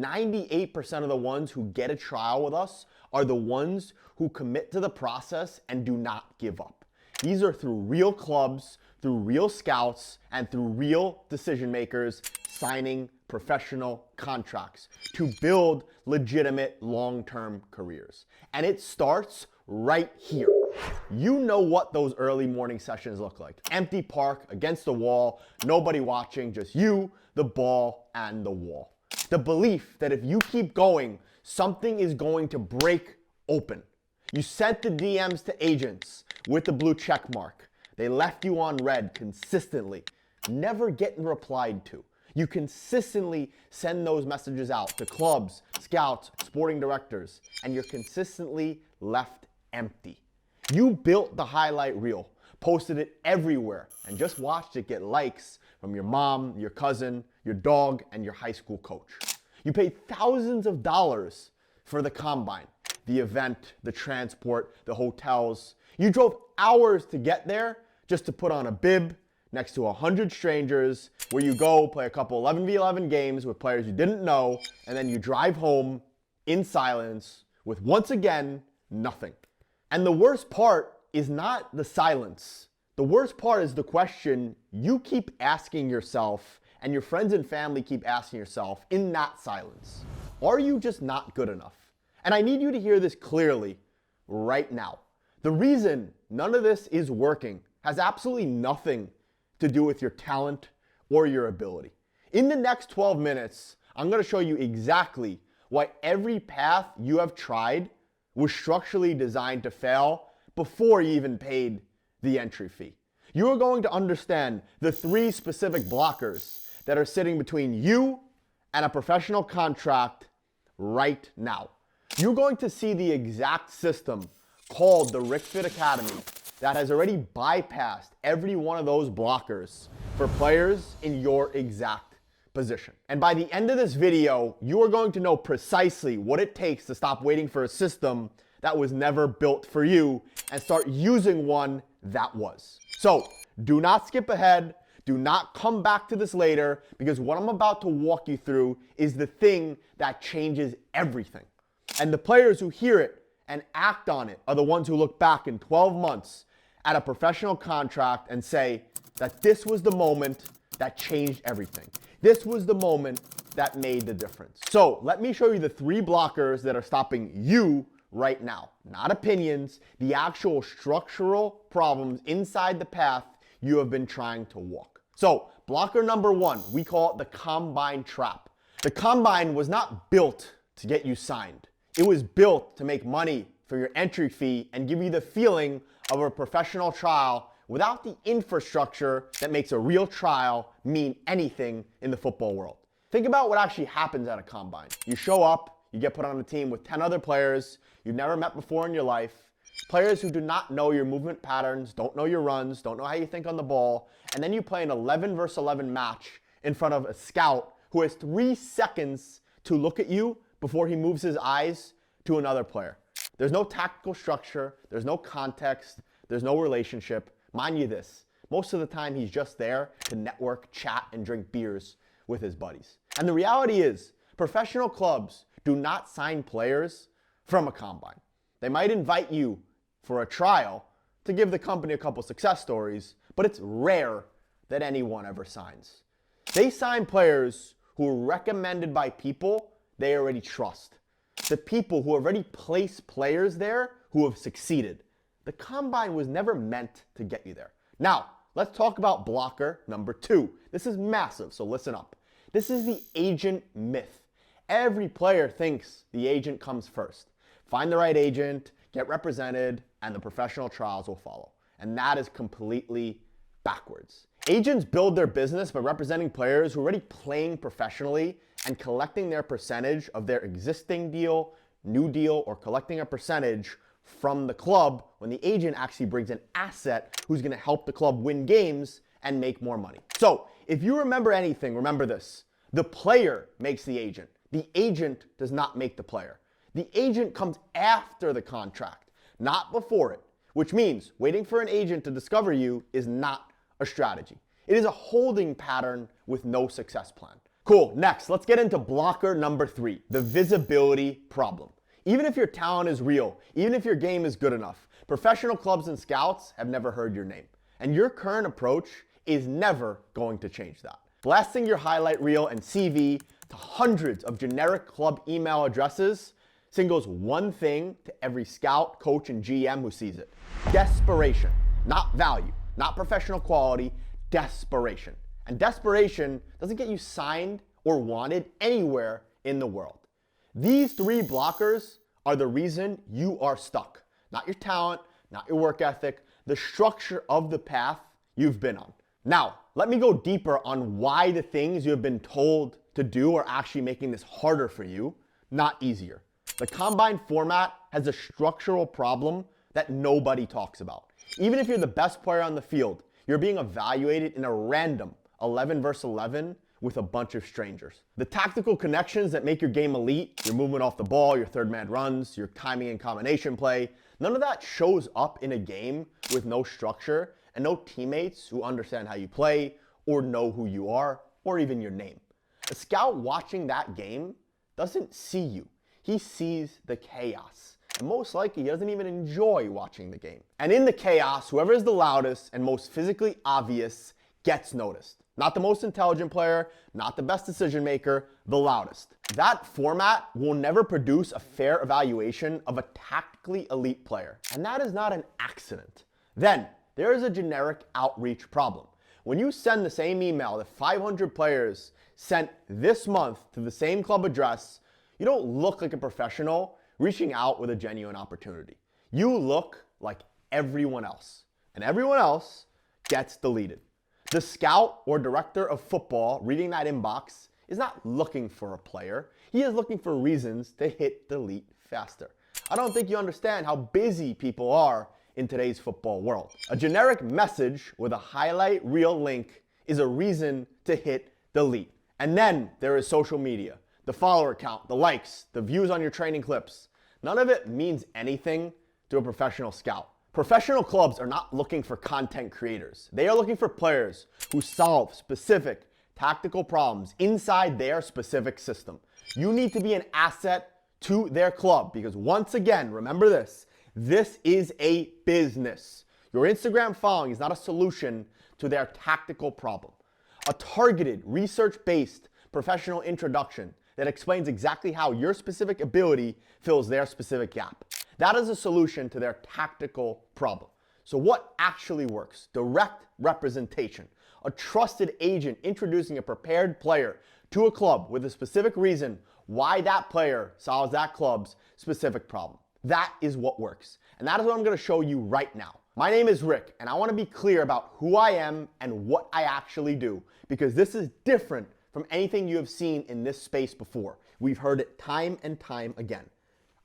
98% of the ones who get a trial with us are the ones who commit to the process and do not give up. These are through real clubs, through real scouts, and through real decision makers signing professional contracts to build legitimate long-term careers. And it starts right here. You know what those early morning sessions look like. Empty park, against the wall, nobody watching, just you, the ball, and the wall. The belief that if you keep going, something is going to break open. You sent the DMs to agents with the blue check mark. They left you on red consistently, never getting replied to. You consistently send those messages out to clubs, scouts, sporting directors, and you're consistently left empty. You built the highlight reel, posted it everywhere, and just watched it get likes from your mom, your cousin, your dog, and your high school coach. You paid thousands of dollars for the combine, the event, the transport, the hotels. You drove hours to get there just to put on a bib next to 100 strangers where you go play a couple 11v11 games with players you didn't know, and then you drive home in silence with, once again, nothing. And the worst part is not the silence. The worst part is the question you keep asking yourself and your friends and family keep asking yourself in that silence. Are you just not good enough? And I need you to hear this clearly right now. The reason none of this is working has absolutely nothing to do with your talent or your ability. In the next 12 minutes, I'm going to show you exactly why every path you have tried was structurally designed to fail before you even paid the entry fee. You are going to understand the 3 specific blockers that are sitting between you and a professional contract right now. You're going to see the exact system called the RicFit Academy that has already bypassed every one of those blockers for players in your exact position. And by the end of this video, you are going to know precisely what it takes to stop waiting for a system that was never built for you and start using one that was. So do not skip ahead. Do not come back to this later, because what I'm about to walk you through is the thing that changes everything. And the players who hear it and act on it are the ones who look back in 12 months at a professional contract and say that this was the moment that changed everything. This was the moment that made the difference. So let me show you the 3 blockers that are stopping you right now. Not opinions, the actual structural problems inside the path you have been trying to walk. So blocker number 1, we call it the combine trap. The combine was not built to get you signed. It was built to make money for your entry fee and give you the feeling of a professional trial without the infrastructure that makes a real trial mean anything in the football world. Think about what actually happens at a combine. You show up, you get put on a team with 10 other players you've never met before in your life, players who do not know your movement patterns, don't know your runs, don't know how you think on the ball, and then you play an 11 versus 11 match in front of a scout who has 3 seconds to look at you before he moves his eyes to another player. There's no tactical structure, there's no context, there's no relationship. Mind you this, most of the time he's just there to network, chat, and drink beers with his buddies. And the reality is, professional clubs do not sign players from a combine. They might invite you for a trial to give the company a couple success stories, but it's rare that anyone ever signs. They sign players who are recommended by people they already trust. The people who already place players there who have succeeded. The combine was never meant to get you there. Now, let's talk about blocker number 2. This is massive, so listen up. This is the agent myth. Every player thinks the agent comes first. Find the right agent, get represented, and the professional trials will follow. And that is completely backwards. Agents build their business by representing players who are already playing professionally and collecting their percentage of their existing deal, new deal, or collecting a percentage from the club when the agent actually brings an asset who's going to help the club win games and make more money. So if you remember anything, remember this. The player makes the agent. The agent does not make the player. The agent comes after the contract, not before it, which means waiting for an agent to discover you is not a strategy. It is a holding pattern with no success plan. Cool, next, let's get into blocker number 3, the visibility problem. Even if your talent is real, even if your game is good enough, professional clubs and scouts have never heard your name. And your current approach is never going to change that. Blasting your highlight reel and CV to hundreds of generic club email addresses signals one thing to every scout, coach, and GM who sees it. Desperation, not value, not professional quality, desperation. And desperation doesn't get you signed or wanted anywhere in the world. These 3 blockers are the reason you are stuck. Not your talent, not your work ethic, the structure of the path you've been on. Now, let me go deeper on why the things you have been told to do are actually making this harder for you, not easier. The combine format has a structural problem that nobody talks about. Even if you're the best player on the field, you're being evaluated in a random 11 versus 11 with a bunch of strangers. The tactical connections that make your game elite, your movement off the ball, your third man runs, your timing and combination play, none of that shows up in a game with no structure and no teammates who understand how you play or know who you are or even your name. A scout watching that game doesn't see you. He sees the chaos. And most likely, he doesn't even enjoy watching the game. And in the chaos, whoever is the loudest and most physically obvious gets noticed. Not the most intelligent player, not the best decision maker, the loudest. That format will never produce a fair evaluation of a tactically elite player. And that is not an accident. Then, there is a generic outreach problem. When you send the same email that 500 players sent this month to the same club address, you don't look like a professional reaching out with a genuine opportunity. You look like everyone else, and everyone else gets deleted. The scout or director of football reading that inbox is not looking for a player. He is looking for reasons to hit delete faster. I don't think you understand how busy people are in today's football world. A generic message with a highlight reel link is a reason to hit delete. And then there is social media, the follower count, the likes, the views on your training clips. None of it means anything to a professional scout. Professional clubs are not looking for content creators. They are looking for players who solve specific tactical problems inside their specific system. You need to be an asset to their club because once again, remember this is a business. Your Instagram following is not a solution to their tactical problem. A targeted, research-based professional introduction that explains exactly how your specific ability fills their specific gap. That is a solution to their tactical problem. So what actually works? Direct representation. A trusted agent introducing a prepared player to a club with a specific reason why that player solves that club's specific problem. That is what works. And that is what I'm going to show you right now. My name is Rick, and I want to be clear about who I am and what I actually do, because this is different from anything you have seen in this space before. We've heard it time and time again.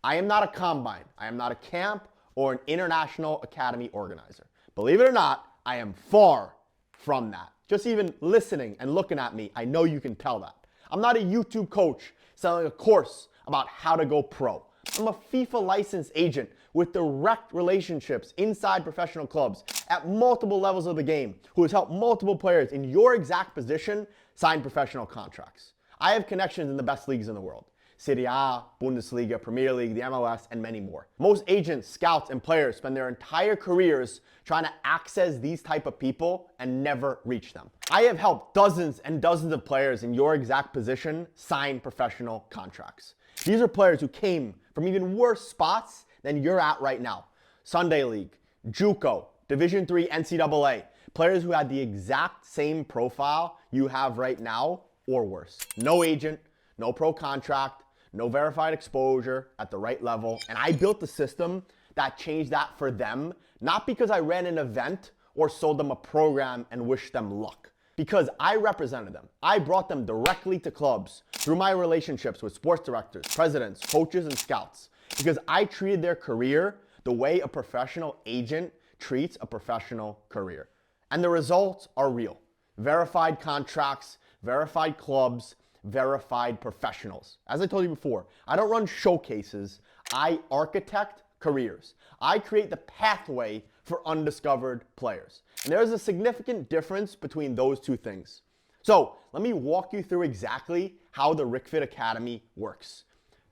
I am not a combine. I am not a camp or an international academy organizer. Believe it or not, I am far from that. Just even listening and looking at me, I know you can tell that. I'm not a YouTube coach selling a course about how to go pro. I'm a FIFA licensed agent with direct relationships inside professional clubs at multiple levels of the game who has helped multiple players in your exact position sign professional contracts. I have connections in the best leagues in the world. Serie A, Bundesliga, Premier League, the MLS, and many more. Most agents, scouts, and players spend their entire careers trying to access these type of people and never reach them. I have helped dozens and dozens of players in your exact position sign professional contracts. These are players who came from even worse spots than you're at right now. Sunday League, JUCO, Division III NCAA. Players who had the exact same profile you have right now or worse. No agent, no pro contract, no verified exposure at the right level. And I built the system that changed that for them, not because I ran an event or sold them a program and wished them luck. Because I represented them. I brought them directly to clubs through my relationships with sports directors, presidents, coaches, and scouts. Because I treated their career the way a professional agent treats a professional career. And the results are real. Verified contracts, verified clubs, verified professionals. As I told you before, I don't run showcases. I architect careers. I create the pathway for undiscovered players. And there is a significant difference between those two things. So let me walk you through exactly how the RicFit Academy works.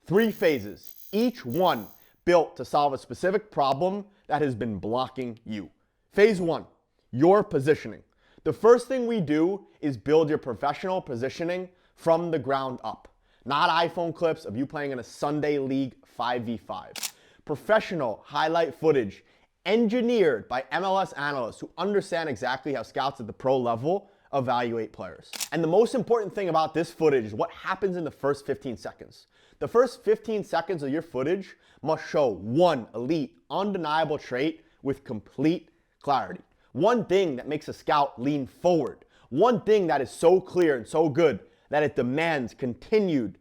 3 phases, each one built to solve a specific problem that has been blocking you. Phase 1, your positioning. The first thing we do is build your professional positioning from the ground up. Not iPhone clips of you playing in a Sunday League 5v5. Professional highlight footage engineered by MLS analysts who understand exactly how scouts at the pro level evaluate players. And the most important thing about this footage is what happens in the first 15 seconds. The first 15 seconds of your footage must show one elite, undeniable trait with complete clarity. One thing that makes a scout lean forward. One thing that is so clear and so good that it demands continued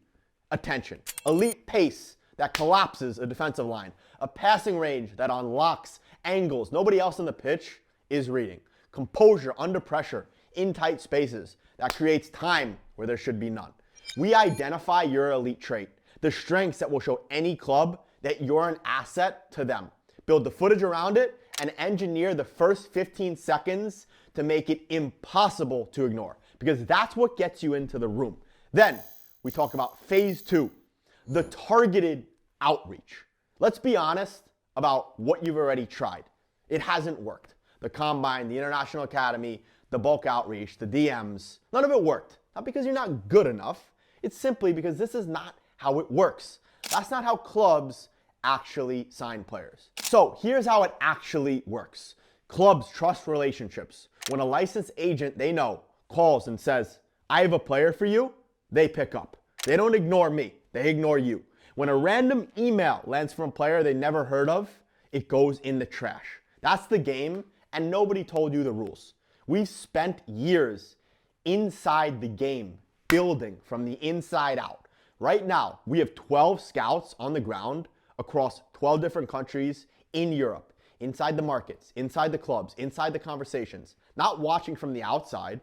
attention. Elite pace that collapses a defensive line. A passing range that unlocks angles nobody else on the pitch is reading. Composure under pressure in tight spaces that creates time where there should be none. We identify your elite trait, the strengths that will show any club that you're an asset to them. Build the footage around it and engineer the first 15 seconds to make it impossible to ignore, because that's what gets you into the room. Then we talk about phase 2, the targeted outreach. Let's be honest about what you've already tried. It hasn't worked. The Combine, the International Academy, the bulk outreach, the DMs, none of it worked. Not because you're not good enough. It's simply because this is not how it works. That's not how clubs actually sign players. So here's how it actually works. Clubs trust relationships. When a licensed agent they know calls and says, I have a player for you, they pick up. They don't ignore me, they ignore you. When a random email lands from a player they never heard of, it goes in the trash. That's the game, and nobody told you the rules. We've spent years inside the game, building from the inside out. Right now, we have 12 scouts on the ground across 12 different countries in Europe, inside the markets, inside the clubs, inside the conversations, not watching from the outside,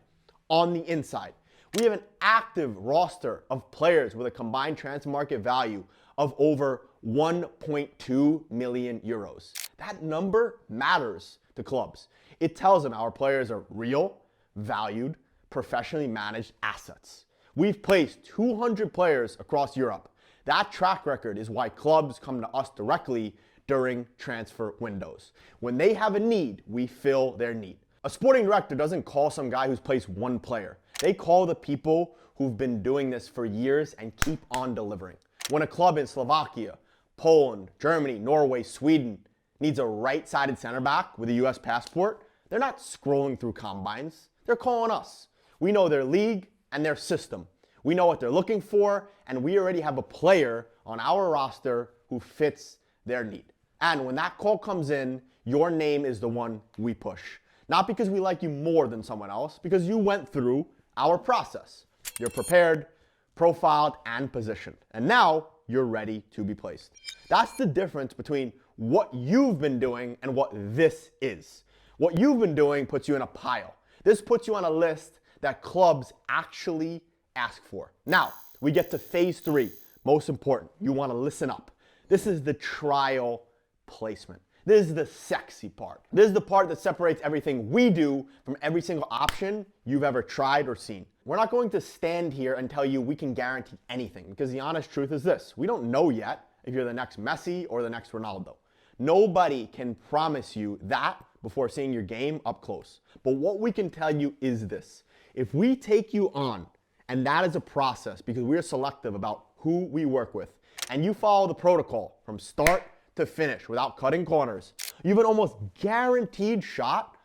on the inside. We have an active roster of players with a combined transfer market value of over 1.2 million euros. That number matters to clubs. It tells them our players are real, valued, professionally managed assets. We've placed 200 players across Europe. That track record is why clubs come to us directly during transfer windows. When they have a need, we fill their need. A sporting director doesn't call some guy who's placed one player. They call the people who've been doing this for years and keep on delivering. When a club in Slovakia, Poland, Germany, Norway, Sweden needs a right-sided center back with a US passport, they're not scrolling through combines. They're calling us. We know their league and their system. We know what they're looking for, and we already have a player on our roster who fits their need. And when that call comes in, your name is the one we push. Not because we like you more than someone else, because you went through our process. You're prepared, profiled, and positioned. And now you're ready to be placed. That's the difference between what you've been doing and what this is. What you've been doing puts you in a pile. This puts you on a list that clubs actually ask for. Now, we get to phase 3. Most important, you want to listen up. This is the trial placement. This is the sexy part. This is the part that separates everything we do from every single option you've ever tried or seen. We're not going to stand here and tell you we can guarantee anything, because the honest truth is this: we don't know yet if you're the next Messi or the next Ronaldo. Nobody can promise you that before seeing your game up close. But what we can tell you is this: if we take you on, and that is a process because we're selective about who we work with, and you follow the protocol from start to finish without cutting corners, you have an almost guaranteed shot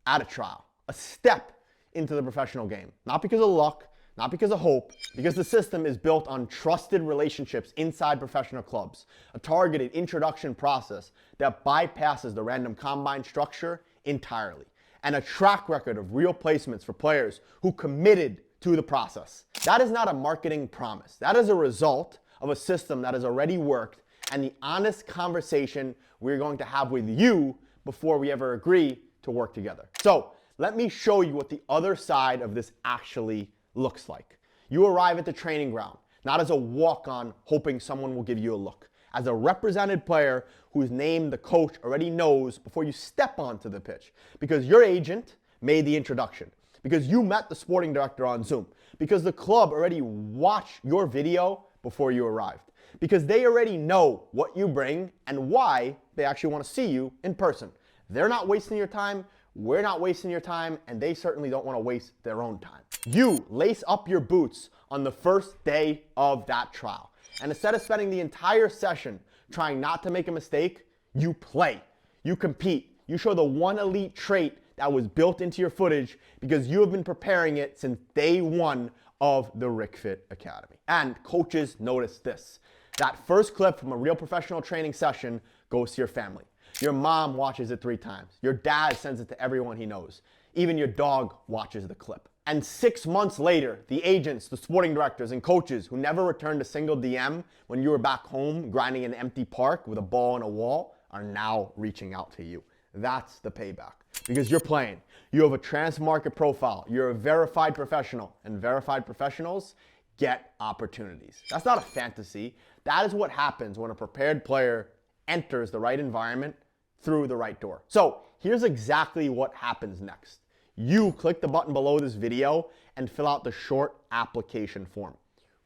at a trial, a step into the professional game. Not because of luck, not because of hope, because the system is built on trusted relationships inside professional clubs, a targeted introduction process that bypasses the random combine structure entirely, and a track record of real placements for players who committed to the process. That is not a marketing promise. That is a result of a system that has already worked and the honest conversation we're going to have with you before we ever agree to work together. So let me show you what the other side of this actually looks like. You arrive at the training ground, not as a walk-on hoping someone will give you a look, as a represented player whose name the coach already knows before you step onto the pitch, because your agent made the introduction. because you met the sporting director on Zoom, because the club already watched your video before you arrived, because they already know what you bring and why they actually want to see you in person. They're not wasting your time, we're not wasting your time, and they certainly don't want to waste their own time. You lace up your boots on the first day of that trial. And instead of spending the entire session trying not to make a mistake, you play, you compete, you show the one elite trait that was built into your footage because you have been preparing it since day one of the RicFit Academy. And coaches notice this. That first clip from a real professional training session goes to your family. Your mom watches it 3 times. Your dad sends it to everyone he knows. Even your dog watches the clip. And 6 months later, the agents, the sporting directors, and coaches who never returned a single DM when you were back home grinding in an empty park with a ball and a wall are now reaching out to you. That's the payback. Because you're playing. You have a trans market profile. You're a verified professional. And verified professionals get opportunities. That's not a fantasy. That is what happens when a prepared player enters the right environment through the right door. So here's exactly what happens next. You click the button below this video and fill out the short application form.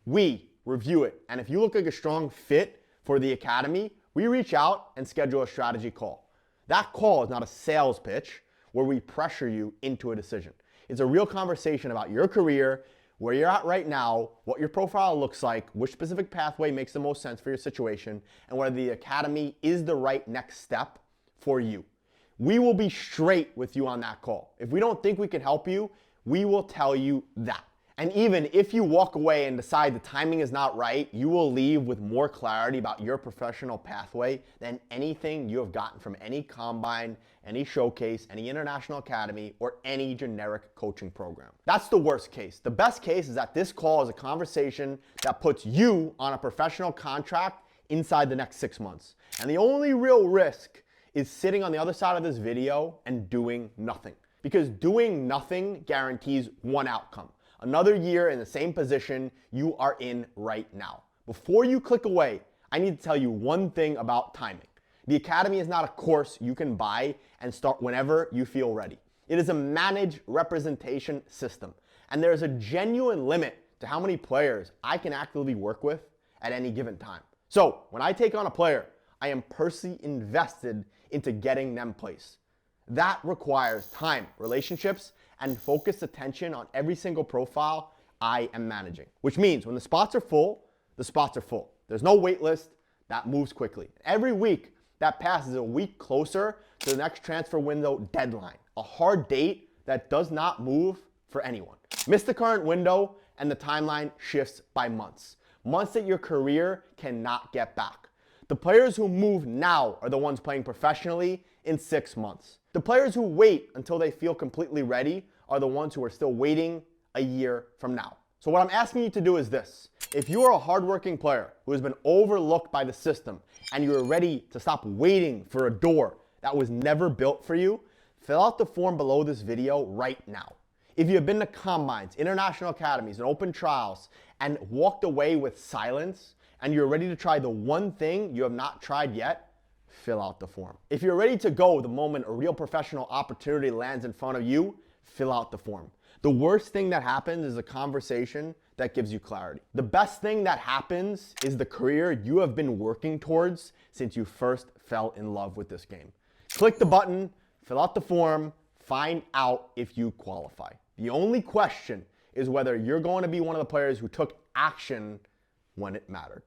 We review it. And if you look like a strong fit for the academy, we reach out and schedule a strategy call. That call is not a sales pitch where we pressure you into a decision. It's a real conversation about your career, where you're at right now, what your profile looks like, which specific pathway makes the most sense for your situation, and whether the academy is the right next step for you. We will be straight with you on that call. If we don't think we can help you, we will tell you that. And even if you walk away and decide the timing is not right, you will leave with more clarity about your professional pathway than anything you have gotten from any combine, any showcase, any international academy, or any generic coaching program. That's the worst case. The best case is that this call is a conversation that puts you on a professional contract inside the next 6 months. And the only real risk is sitting on the other side of this video and doing nothing. Because doing nothing guarantees one outcome. Another year in the same position you are in right now. Before you click away, I need to tell you one thing about timing. The Academy is not a course you can buy and start whenever you feel ready. It is a managed representation system. And there is a genuine limit to how many players I can actively work with at any given time. So when I take on a player, I am personally invested into getting them placed. That requires time, relationships, and focused attention on every single profile I am managing. Which means when the spots are full, the spots are full. There's no wait list, that moves quickly. Every week, that passes a week closer to the next transfer window deadline. A hard date that does not move for anyone. Miss the current window and the timeline shifts by months. Months that your career cannot get back. The players who move now are the ones playing professionally in 6 months. The players who wait until they feel completely ready are the ones who are still waiting a year from now. So what I'm asking you to do is this. If you are a hardworking player who has been overlooked by the system and you are ready to stop waiting for a door that was never built for you, fill out the form below this video right now. If you have been to combines, international academies, and open trials and walked away with silence, and you're ready to try the one thing you have not tried yet, fill out the form. If you're ready to go the moment a real professional opportunity lands in front of you, fill out the form. The worst thing that happens is a conversation that gives you clarity. The best thing that happens is the career you have been working towards since you first fell in love with this game. Click the button, fill out the form, find out if you qualify. The only question is whether you're going to be one of the players who took action when it mattered.